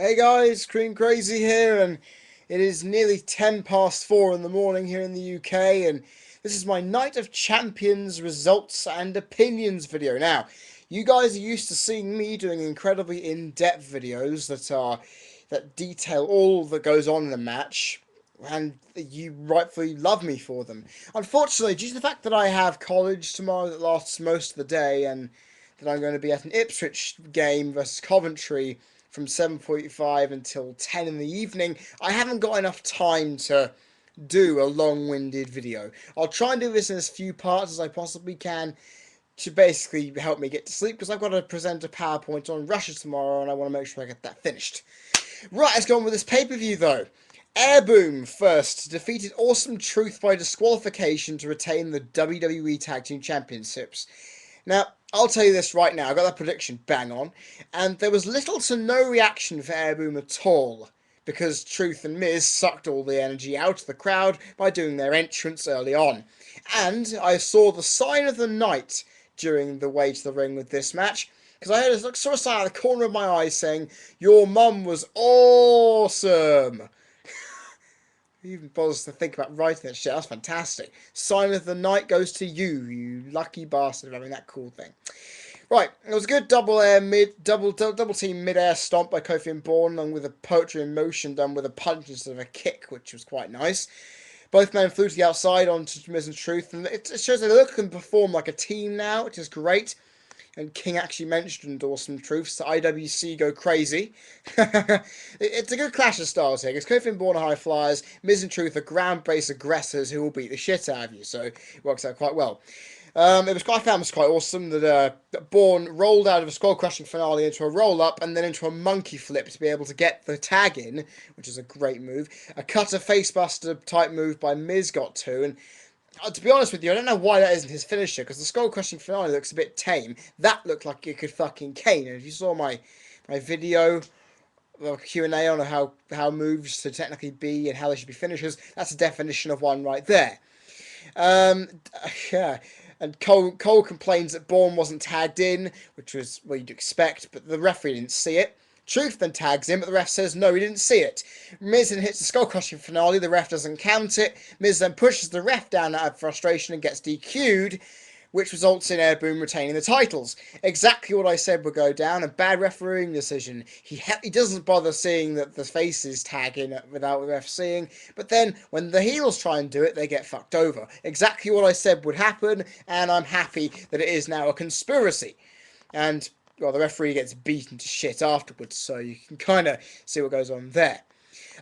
Hey guys, Cream Crazy here, and it is nearly 10 past 4 in the morning here in the UK, and this is my Night of Champions results and opinions video. Now, you guys are used to seeing me doing incredibly in-depth videos that detail all that goes on in a match, and you rightfully love me for them. Unfortunately, due to the fact that I have college tomorrow that lasts most of the day, and that I'm going to be at an Ipswich game versus Coventry from 7:45 until 10 in the evening, I haven't got enough time to do a long-winded video. I'll try and do this in as few parts as I possibly can to basically help me get to sleep, because I've got to present a PowerPoint on Russia tomorrow and I want to make sure I get that finished. Right, let's go on with this pay-per-view though. Airboom first defeated Awesome Truth by disqualification to retain the WWE Tag Team Championships. Now, I'll tell you this right now, I got that prediction bang on, and there was little to no reaction for Airboom at all, because Truth and Miz sucked all the energy out of the crowd by doing their entrance early on. And I saw the sign of the night during the way to the ring with this match, because I saw a sign out of the corner of my eye saying, "Your mum was awesome." Who even bothers to think about writing that shit? That's fantastic. Sign of the night goes to you, you lucky bastard of having that cool thing. Right, it was a good double team mid air stomp by Kofi and Bourne, along with a poetry in motion done with a punch instead of a kick, which was quite nice. Both men flew to the outside onto Miz and Truth, and it shows they look and perform like a team now, which is great. And King actually mentioned Awesome Truths to IWC go crazy. It's a good clash of styles here, because Kofi and Bourne are high flyers, Miz and Truth are ground-based aggressors who will beat the shit out of you, so it works out quite well. I found it was quite awesome that Bourne rolled out of a skull-crushing finale into a roll-up and then into a monkey flip to be able to get the tag in, which is a great move. A cutter facebuster type move by Miz got to, and to be honest with you, I don't know why that isn't his finisher, because the skull-crushing finale looks a bit tame. That looked like it could fucking cane, and if you saw my video, Q&A on how moves should technically be and how they should be finishers, that's a definition of one right there. Yeah. And Cole complains that Bourne wasn't tagged in, which was what you'd expect, but the referee didn't see it. Truth then tags in, but the ref says no, he didn't see it. Miz then hits the skull-crushing finale, the ref doesn't count it. Miz then pushes the ref down out of frustration and gets DQ'd, which results in Airboom retaining the titles. Exactly what I said would go down, a bad refereeing decision. He doesn't bother seeing that the faces tag in without the ref seeing, but then when the heels try and do it, they get fucked over. Exactly what I said would happen, and I'm happy that it is now a conspiracy. And well, the referee gets beaten to shit afterwards, so you can kind of see what goes on there.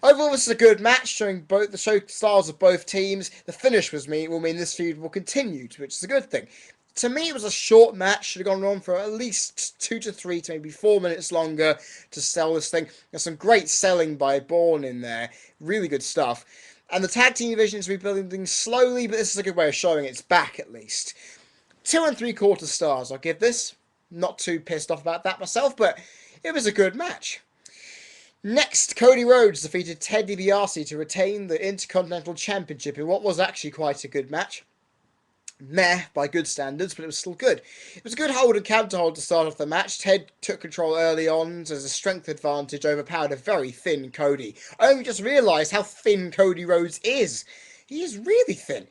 Overall, this is a good match, showing both the show styles of both teams. The finish will mean this feud will continue, which is a good thing. To me, it was a short match. Should have gone on for at least 2 to 3 to maybe 4 minutes longer to sell this thing. There's some great selling by Bourne in there. Really good stuff. And the tag team division is rebuilding things slowly, but this is a good way of showing it's back at least. 2 3/4 stars, I'll give this. Not too pissed off about that myself, but it was a good match. Next, Cody Rhodes defeated Ted DiBiase to retain the Intercontinental Championship in what was actually quite a good match. Meh by good standards, but it was still good. It was a good hold and counter hold to start off the match. Ted took control early on as a strength advantage, overpowered a very thin Cody. I only just realised how thin Cody Rhodes is. He is really thin.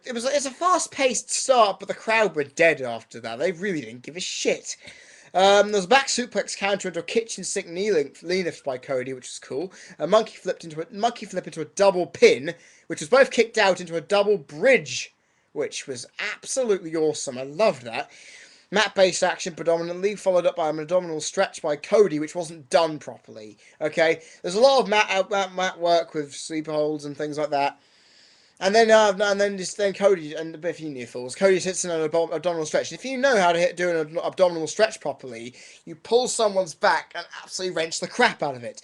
It's a fast-paced start, but the crowd were dead after that. They really didn't give a shit. There was a back suplex counter into a kitchen sink knee lift by Cody, which was cool. A monkey flip into a double pin, which was both kicked out into a double bridge, which was absolutely awesome. I loved that. Mat-based action predominantly, followed up by an abdominal stretch by Cody, which wasn't done properly. Okay, there's a lot of mat work with sleeper holds and things like that. And then Cody, and a bit of you new fools, Cody sits in an abdominal stretch. If you know how to do an abdominal stretch properly, you pull someone's back and absolutely wrench the crap out of it.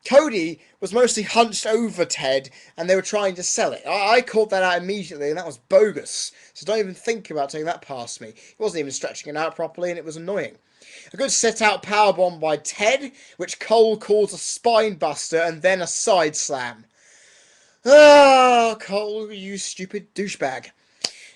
Cody was mostly hunched over Ted, and they were trying to sell it. I caught that out immediately, and that was bogus. So don't even think about taking that past me. He wasn't even stretching it out properly, and it was annoying. A good set-out powerbomb by Ted, which Cole calls a spine buster, and then a side slam. Oh, Cole, you stupid douchebag.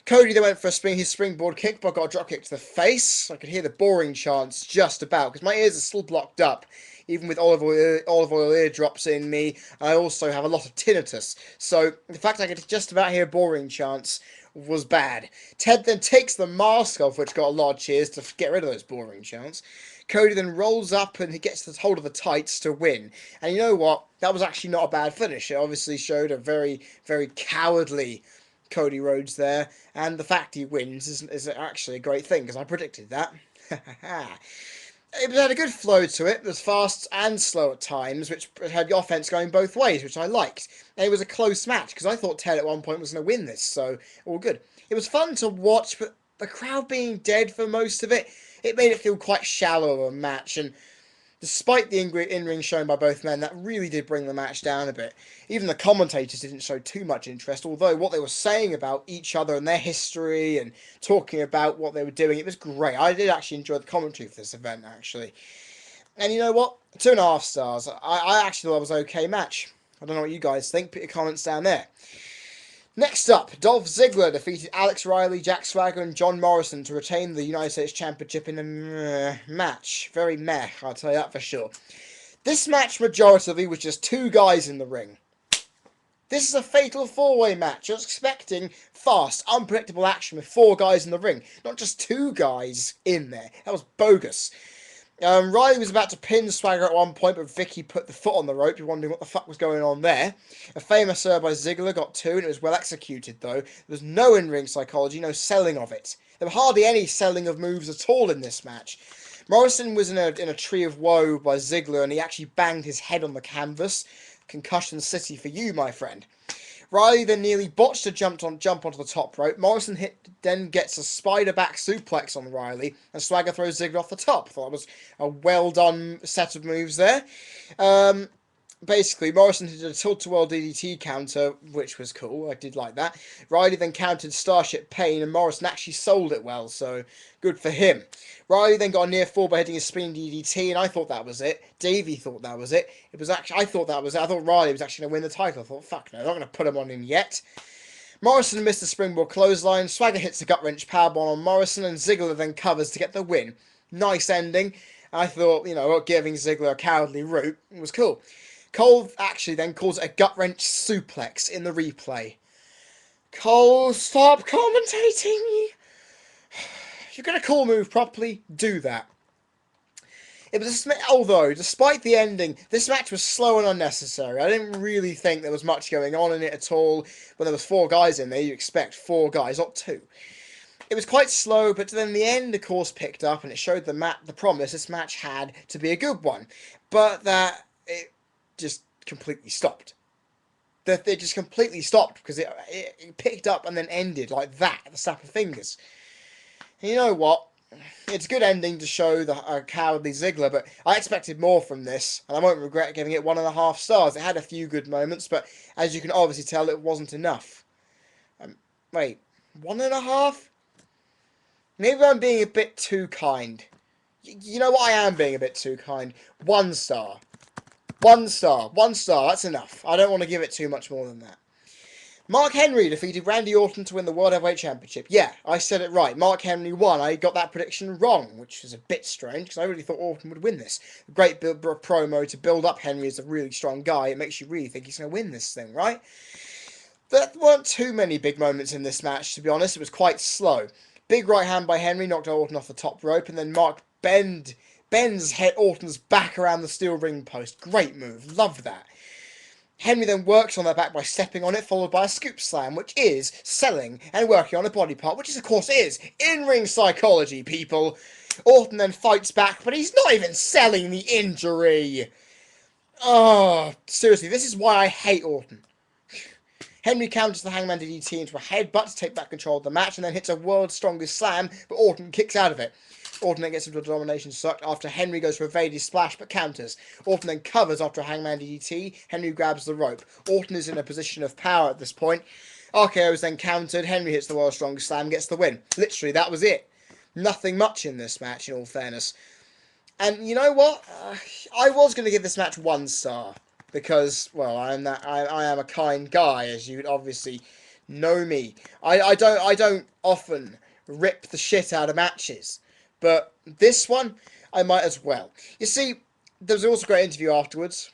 Cody then went for his springboard kick, but got a drop kick to the face. I could hear the boring chants just about, because my ears are still blocked up, even with olive oil eardrops in me. I also have a lot of tinnitus, so the fact I could just about hear boring chants was bad. Ted then takes the mask off, which got a lot of cheers to get rid of those boring chants. Cody then rolls up and he gets the hold of the tights to win. And you know what? That was actually not a bad finish. It obviously showed a very, very cowardly Cody Rhodes there. And the fact he wins is actually a great thing, because I predicted that. It had a good flow to it. It was fast and slow at times, which had the offense going both ways, which I liked. And it was a close match, because I thought Ted at one point was going to win this, so all good. It was fun to watch, but the crowd being dead for most of it, it made it feel quite shallow of a match, and despite the in-ring shown by both men, that really did bring the match down a bit. Even the commentators didn't show too much interest, although what they were saying about each other and their history and talking about what they were doing, it was great. I did actually enjoy the commentary for this event, actually. And you know what? 2.5 stars. I actually thought it was an okay match. I don't know what you guys think. Put your comments down there. Next up, Dolph Ziggler defeated Alex Riley, Jack Swagger, and John Morrison to retain the United States Championship in a match. Very meh, I'll tell you that for sure. This match, majoritively, was just 2 guys in the ring. This is a fatal 4-way match. I was expecting fast, unpredictable action with 4 guys in the ring, not just 2 guys in there. That was bogus. Riley was about to pin Swagger at one point, but Vicky put the foot on the rope. You're wondering what the fuck was going on there. A famous serve by Ziggler got 2, and it was well executed, though. There was no in-ring psychology, no selling of it. There were hardly any selling of moves at all in this match. Morrison was in a tree of woe by Ziggler, and he actually banged his head on the canvas. Concussion City for you, my friend. Riley then nearly botched a jump onto the top rope. Morrison then gets a spider back suplex on Riley, and Swagger throws Ziggler off the top. I thought it was a well done set of moves there. Basically, Morrison did a tilt-to-whirl DDT counter, which was cool. I did like that. Riley then countered Starship Pain, and Morrison actually sold it well, so good for him. Riley then got a near fall by hitting a spinning DDT, and I thought that was it. Davey thought that was it. I thought that was it. I thought Riley was actually going to win the title. I thought, fuck no, they're not going to put him on him yet. Morrison missed the springboard clothesline. Swagger hits the gut-wrench powerbomb on Morrison, and Ziggler then covers to get the win. Nice ending. I thought, giving Ziggler a cowardly route was cool. Cole actually then calls it a gut-wrench suplex in the replay. Cole, stop commentating! If you're going to call a move properly, do that. Although, despite the ending, this match was slow and unnecessary. I didn't really think there was much going on in it at all. When there was 4 guys in there, you expect 4 guys, not 2. It was quite slow, but then the end, of course, picked up, and it showed the promise this match had to be a good one. But that it just completely stopped. It just completely stopped, because it picked up and then ended like that, at the snap of fingers. And you know what? It's a good ending to show the cowardly Ziggler, but I expected more from this, and I won't regret giving it 1.5 stars. It had a few good moments, but as you can obviously tell, it wasn't enough. Wait, 1.5? Maybe I'm being a bit too kind. You know what? I am being a bit too kind. 1 star. 1 star. 1 star. That's enough. I don't want to give it too much more than that. Mark Henry defeated Randy Orton to win the World Heavyweight Championship. Yeah, I said it right. Mark Henry won. I got that prediction wrong, which is a bit strange, because I really thought Orton would win this. A great promo to build up Henry as a really strong guy. It makes you really think he's going to win this thing, right? There weren't too many big moments in this match, to be honest. It was quite slow. Big right hand by Henry knocked Orton off the top rope, and then Mark bends Orton's back around the steel ring post. Great move. Loved that. Henry then works on their back by stepping on it, followed by a scoop slam, which is selling and working on a body part, which of course is in-ring psychology, people. Orton then fights back, but he's not even selling the injury. Oh, seriously, this is why I hate Orton. Henry counters the Hangman DDT into a headbutt to take back control of the match, and then hits a world's strongest slam, but Orton kicks out of it. Orton then gets into a domination suck after Henry goes for a Vader splash but counters. Orton then covers after a Hangman DDT. Henry grabs the rope. Orton is in a position of power at this point. RKO is then countered. Henry hits the world's strongest slam, gets the win. Literally, that was it. Nothing much in this match, in all fairness. And you know what? I was going to give this match 1 star. Because, well, I am a kind guy, as you obviously know me. I don't often rip the shit out of matches. But this one, I might as well. You see, There was also a great interview afterwards.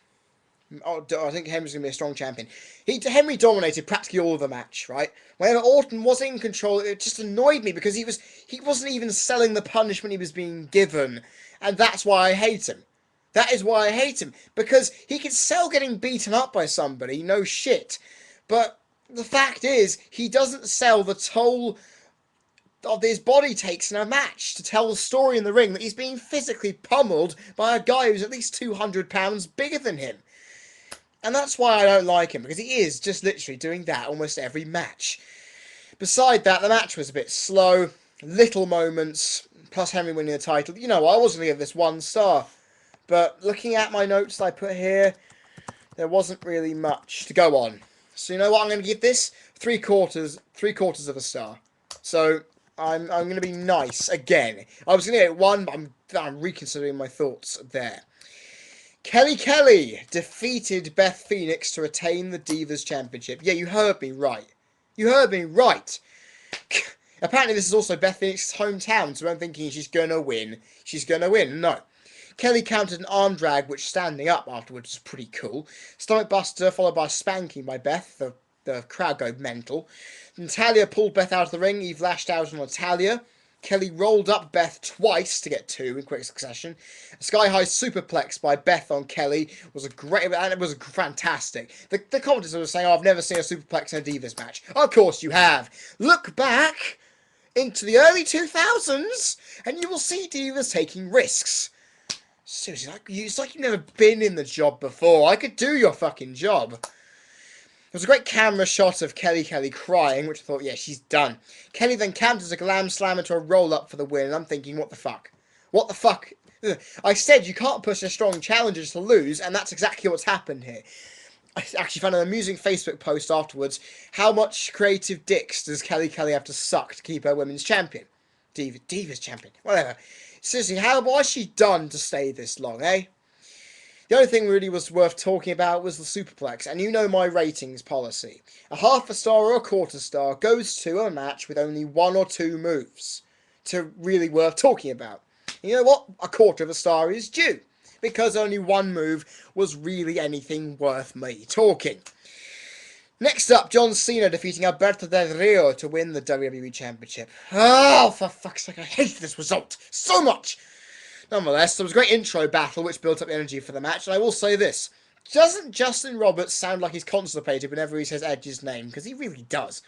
Oh, I think Henry's going to be a strong champion. Henry dominated practically all of the match, right? Whenever Orton was in control, it just annoyed me because he wasn't even selling the punishment he was being given, and that's why I hate him. That is why I hate him, because he can sell getting beaten up by somebody, no shit, but the fact is he doesn't sell the toll of his body takes in a match to tell the story in the ring that he's being physically pummeled by a guy who's at least 200 pounds bigger than him. And that's why I don't like him, because he is just literally doing that almost every match. Beside that, the match was a bit slow, little moments, plus Henry winning the title. You know, I was going to give this 1 star, but looking at my notes that I put here, there wasn't really much to go on. So you know what, I'm going to give this 3/4 of a star. So I'm going to be nice again. I was going to get 1, but I'm reconsidering my thoughts there. Kelly defeated Beth Phoenix to retain the Divas Championship. Yeah, you heard me right. You heard me right. Apparently this is also Beth Phoenix's hometown, so I'm thinking she's going to win. She's going to win. No. Kelly countered an arm drag, which standing up afterwards was pretty cool. Stomach buster, followed by a spanking by Beth. The crowd go mental. Natalya pulled Beth out of the ring. Eve lashed out on Natalya. Kelly rolled up Beth twice to get 2 in quick succession. A sky-high superplex by Beth on Kelly was it was fantastic. The commentators were saying, "Oh, I've never seen a superplex in a Divas match." Of course you have. Look back into the early 2000s, and you will see Divas taking risks. Seriously, it's like you've never been in the job before. I could do your fucking job. There was a great camera shot of Kelly crying, which I thought, yeah, she's done. Kelly then counters a glam slam into a roll-up for the win, and I'm thinking, what the fuck? What the fuck? I said you can't push a strong challenger to lose, and that's exactly what's happened here. I actually found an amusing Facebook post afterwards. How much creative dicks does Kelly have to suck to keep her women's champion? Divas champion, whatever. Seriously, what has she done to stay this long, eh? The only thing really was worth talking about was the superplex, and you know my ratings policy. A 1/2 star or a 1/4 star goes to a match with only 1 or 2 moves to really worth talking about. And you know what? A 1/4 star is due, because only 1 move was really anything worth me talking. Next up, John Cena defeating Alberto Del Rio to win the WWE Championship. Oh, for fuck's sake, I hate this result so much! Nonetheless, there was a great intro battle which built up the energy for the match, and I will say this. Doesn't Justin Roberts sound like he's constipated whenever he says Edge's name? Because he really does.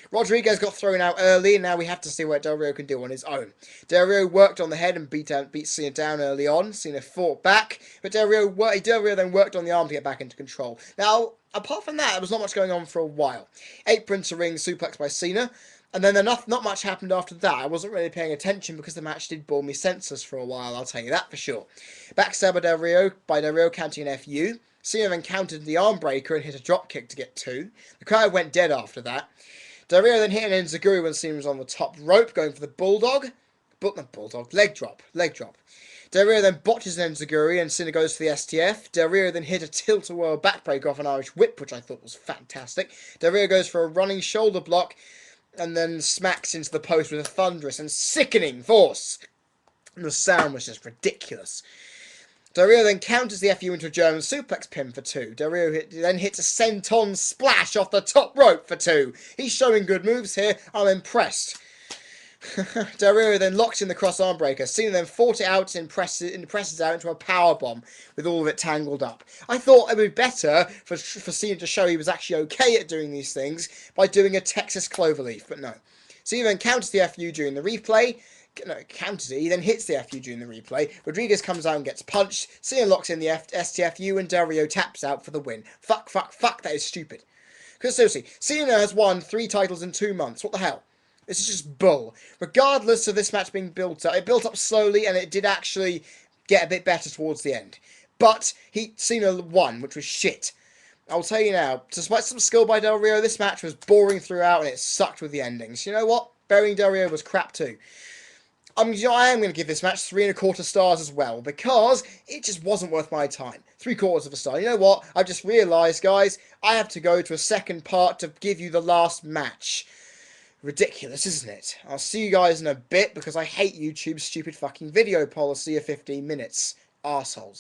Rodriguez got thrown out early, and now we have to see what Del Rio can do on his own. Del Rio worked on the head and beat Cena down early on. Cena fought back, but Del Rio then worked on the arm to get back into control. Now, apart from that, there was not much going on for a while. Apron to ring suplex by Cena. And then not much happened after that. I wasn't really paying attention because the match did bore me senseless for a while, I'll tell you that for sure. Backstab by Del Rio counting an FU. Cena then countered the arm breaker and hit a drop kick to get 2. The crowd went dead after that. Del Rio then hit an enziguri when Cena was on the top rope, going for the leg drop. Del Rio then botches an enziguri and Cena goes for the STF. Del Rio then hit a tilt-a-whirl backbreaker off an Irish whip, which I thought was fantastic. Del Rio goes for a running shoulder block, and then smacks into the post with a thunderous and sickening force. And the sound was just ridiculous. Del Rio then counters the FU into a German suplex pin for 2. Del Rio then hits a senton splash off the top rope for 2. He's showing good moves here. I'm impressed. Del Rio then locks in the cross arm breaker. Cena then fought it out and presses out into a power bomb with all of it tangled up. I thought it would be better for Cena to show he was actually okay at doing these things by doing a Texas cloverleaf, but no. Cena then counters the FU during the replay. No, counters it. He then hits the FU during the replay. Rodriguez comes out and gets punched. Cena locks in the STFU and Del Rio taps out for the win. Fuck, that is stupid. Because seriously, Cena has won 3 titles in 2 months. What the hell? This is just bull. Regardless of this match being built up, it built up slowly and it did actually get a bit better towards the end. But Cena won, which was shit. I'll tell you now, despite some skill by Del Rio, this match was boring throughout and it sucked with the endings. You know what? Burying Del Rio was crap too. I am going to give this match 3 1/4 stars as well, because it just wasn't worth my time. 3/4 star. You know what? I've just realised, guys, I have to go to a second part to give you the last match. Ridiculous, isn't it? I'll see you guys in a bit, because I hate YouTube's stupid fucking video policy of 15 minutes. Arseholes.